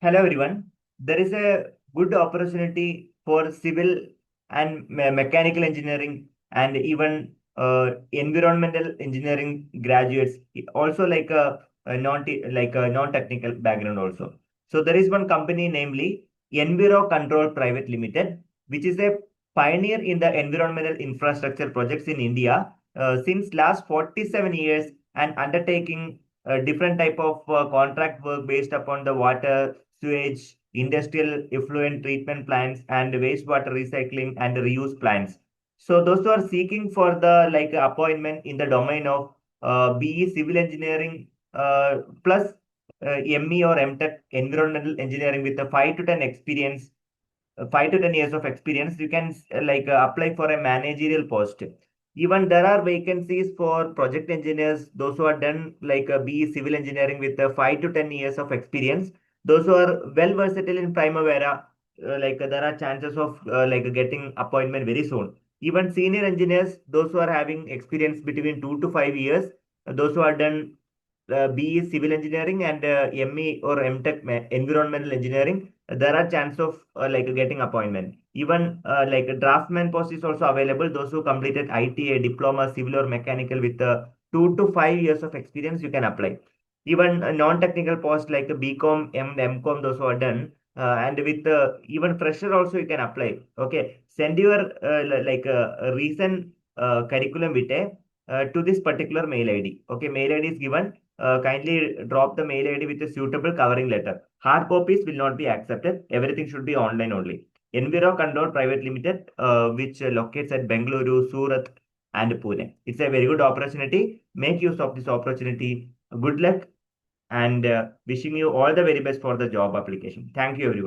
Hello everyone. There is a good opportunity for civil and mechanical engineering and even environmental engineering graduates, also like a non-technical background also. So there is one company, namely Enviro Control Private Limited, which is a pioneer in the environmental infrastructure projects in India since last 47 years and undertaking different type of contract work based upon the water, sewage, industrial effluent treatment plants, and wastewater recycling and reuse plants. So those who are seeking for the appointment in the domain of BE civil engineering plus ME or MTech environmental engineering with a 5 to 10 years of experience, you can apply for a managerial post. Even there are vacancies for project engineers, those who are done BE civil engineering with 5 to 10 years of experience. Those who are well versatile in Primavera, there are chances of getting appointment very soon. Even senior engineers, those who are having experience between 2 to 5 years, those who are done BE civil engineering and ME or MTech environmental engineering, there are chance of getting appointment. Even a draftsman post is also available. Those who completed ITA, diploma, civil or mechanical with 2 to 5 years of experience, you can apply. Even a non-technical post like a BCom, MCom, those who are done, and with even fresher also you can apply. Okay, send your recent curriculum vitae to this particular mail ID. Okay, mail ID is given. Kindly drop the mail ID with a suitable covering letter. Hard copies will not be accepted. Everything should be online only. Enviro Control Private Limited, which locates at Bengaluru, Surat, and Pune. It's a very good opportunity. Make use of this opportunity. Good luck and wishing you all the very best for the job application. Thank you, everyone.